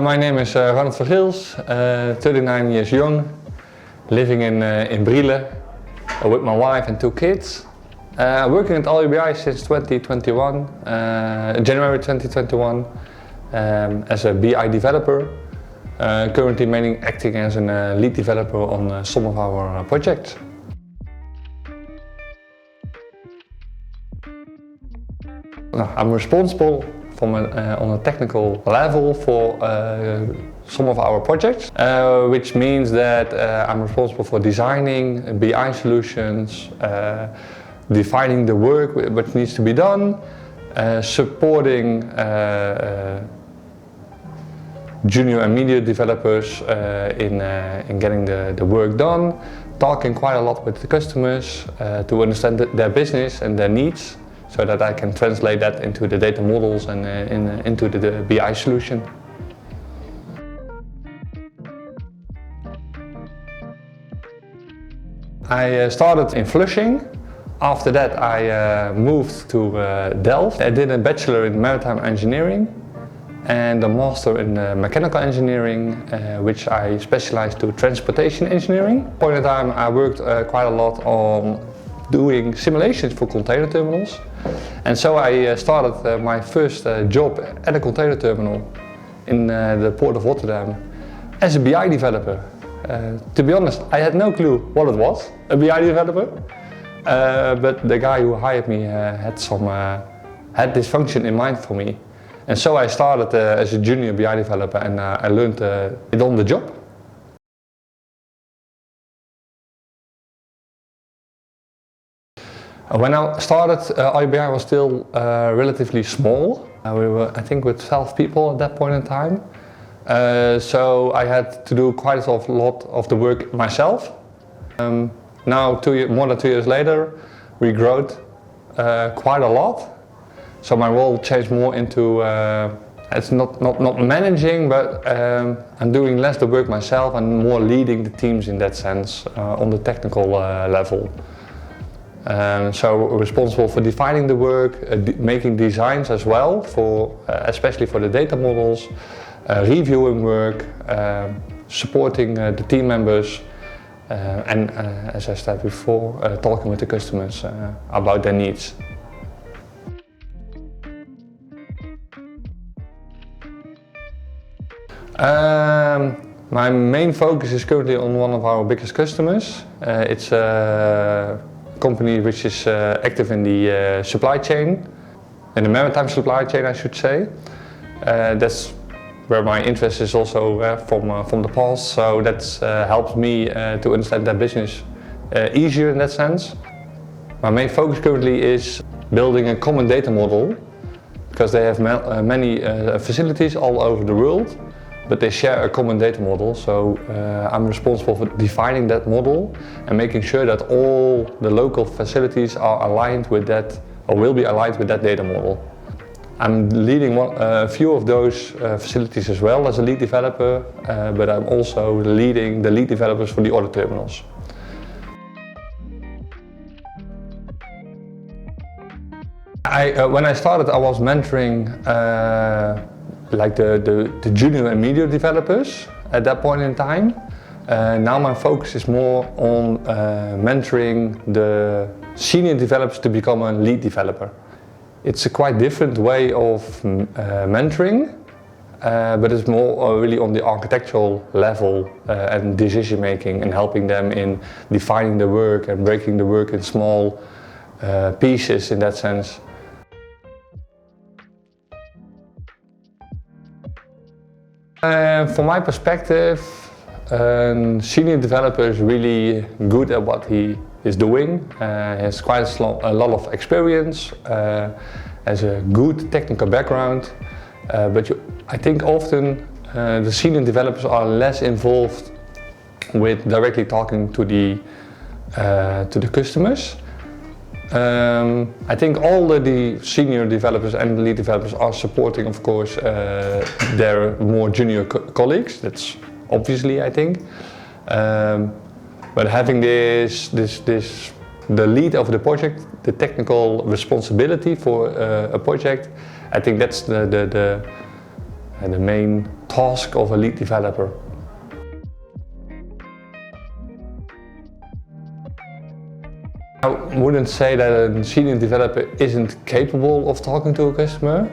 My name is Ronald 39 years young, living in Brielle with my wife and 2 kids. Working at RUBI since 2021, January 2021, as a BI developer. Currently mainly acting as a lead developer on some of our projects. I'm responsible on a technical level for some of our projects, which means that I'm responsible for designing BI solutions, defining the work which needs to be done, supporting junior and media developers in getting the work done, talking quite a lot with the customers to understand their business and their needs, so that I can translate that into the data models and into the BI solution. I started in Flushing. After that I moved to Delft. I did a bachelor in maritime engineering and a master in mechanical engineering, which I specialized to transportation engineering. At point in time I worked quite a lot on doing simulations for container terminals. And so I started my first job at a container terminal in the port of Rotterdam as a BI developer. To be honest, I had no clue what it was, a BI developer. But the guy who hired me had this function in mind for me. And so I started as a junior BI developer, and I learned it on the job. When I started, RUBI was still relatively small. We were, I think, with 12 people at that point in time. So I had to do quite a lot of the work myself. Now, more than 2 years later, we grew quite a lot. So my role changed more into, it's not managing, but I'm doing less the work myself and more leading the teams in that sense, on the technical level. So responsible for defining the work, making designs as well, especially for the data models, reviewing work, supporting the team members, and as I said before, talking with the customers about their needs. My main focus is currently on one of our biggest customers. It's a company which is active in the supply chain, in the maritime supply chain, I should say. That's where my interest is also from the past, so that helps me to understand their business easier in that sense. My main focus currently is building a common data model, because they have many facilities all over the world, but they share a common data model, so I'm responsible for defining that model and making sure that all the local facilities are aligned with that, or will be aligned with that data model. I'm leading a few of those facilities as well as a lead developer, but I'm also leading the lead developers for the other terminals. When I started, I was mentoring like the junior and media developers at that point in time. Now my focus is more on mentoring the senior developers to become a lead developer. It's a quite different way of mentoring, but it's more really on the architectural level and decision making, and helping them in defining the work and breaking the work in small pieces in that sense. From my perspective, a senior developer is really good at what he is doing. He has quite a lot of experience, has a good technical background, but I think often the senior developers are less involved with directly talking to the customers. I think all the senior developers and the lead developers are supporting, of course, their more junior colleagues. That's obviously, I think. But having this the lead of the project, the technical responsibility for a project, I think that's the main task of a lead developer. I wouldn't say that a senior developer isn't capable of talking to a customer,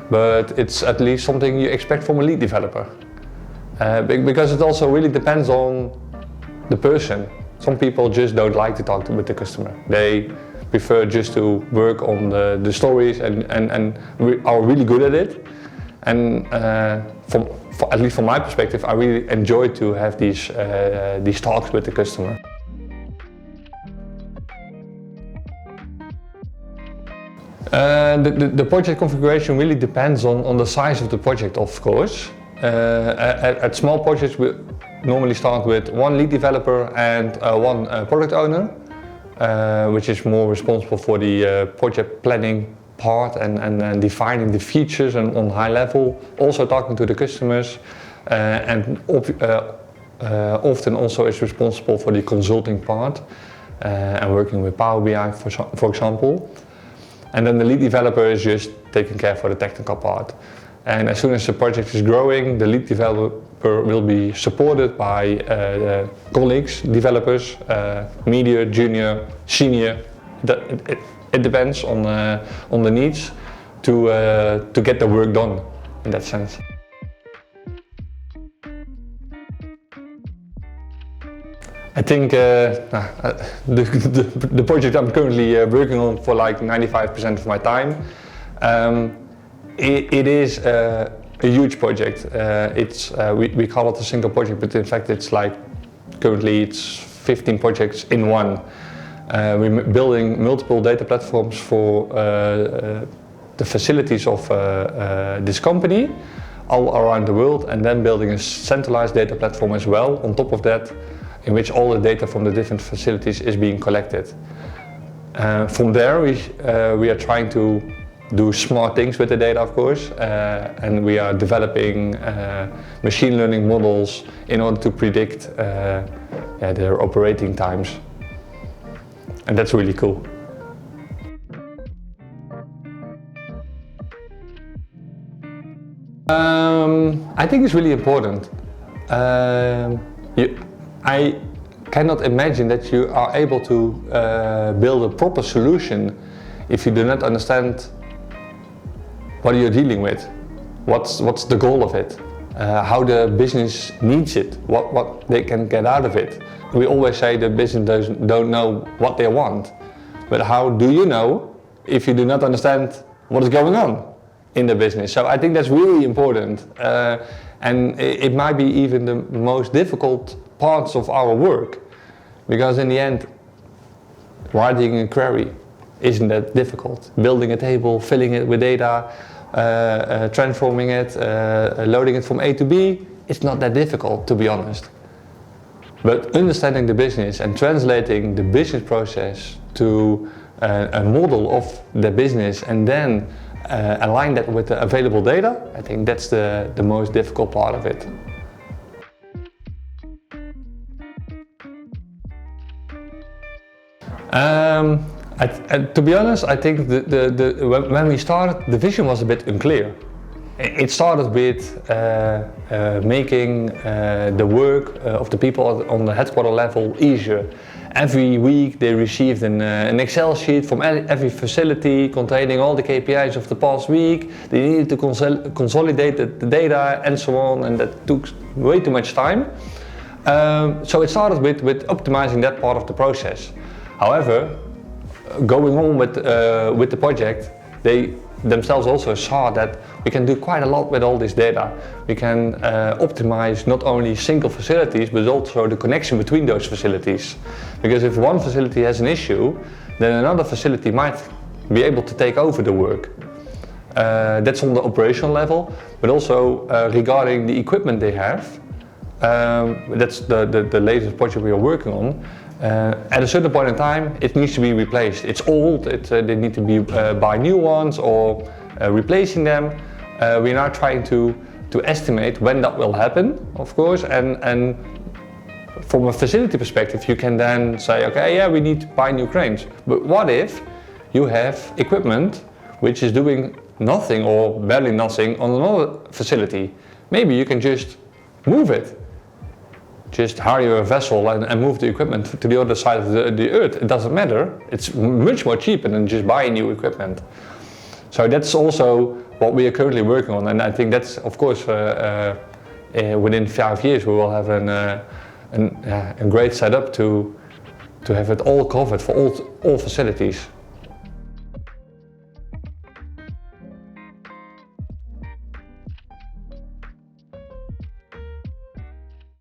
but it's at least something you expect from a lead developer. Because it also really depends on the person. Some people just don't like to talk with the customer. They prefer just to work on the stories and are really good at it. And at least from my perspective, I really enjoy to have these talks with the customer. The project configuration really depends on the size of the project, of course. At small projects, we normally start with one lead developer and one product owner, which is more responsible for the project planning part and defining the features and on high level, also talking to the customers, and often also is responsible for the consulting part and working with Power BI, for example. And then the lead developer is just taking care for the technical part. And as soon as the project is growing, the lead developer will be supported by colleagues, developers, media, junior, senior. It depends on the needs to get the work done in that sense. I think the project I'm currently working on for like 95% of my time, it is a huge project. We call it a single project, but in fact it's like currently it's 15 projects in one. We're building multiple data platforms for the facilities of this company all around the world, and then building a centralized data platform as well on top of that, in which all the data from the different facilities is being collected. From there we are trying to do smart things with the data, of course, and we are developing machine learning models in order to predict their operating times. And that's really cool. I think it's really important. I cannot imagine that you are able to build a proper solution if you do not understand what you're dealing with, what's the goal of it, how the business needs it, what they can get out of it. We always say the business don't know what they want, but how do you know if you do not understand what is going on in the business? So I think that's really important, and it might be even the most difficult parts of our work, because in the end, writing a query isn't that difficult. Building a table, filling it with data, transforming it, loading it from A to B, it's not that difficult, to be honest. But understanding the business and translating the business process to a model of the business and then align that with the available data, I think that's the most difficult part of it. To be honest, I think when we started, the vision was a bit unclear. It started with making the work of the people on the headquarter level easier. Every week they received an Excel sheet from every facility containing all the KPIs of the past week. They needed to consolidate the data and so on, and that took way too much time. So it started with optimizing that part of the process. However, going on with the project, they themselves also saw that we can do quite a lot with all this data. We can optimize not only single facilities, but also the connection between those facilities. Because if one facility has an issue, then another facility might be able to take over the work. That's on the operational level, but also regarding the equipment they have. That's the latest project we are working on. At a certain point in time, it needs to be replaced. It's old, they need to be buy new ones or replacing them. We're now trying to estimate when that will happen, of course, and from a facility perspective, you can then say, okay, yeah, we need to buy new cranes. But what if you have equipment which is doing nothing or barely nothing on another facility? Maybe you can just move it. Just hire a vessel and move the equipment to the other side of the earth. It doesn't matter. It's much more cheaper than just buying new equipment. So that's also what we are currently working on, and I think that's, of course, within 5 years we will have a great setup to have it all covered for all facilities.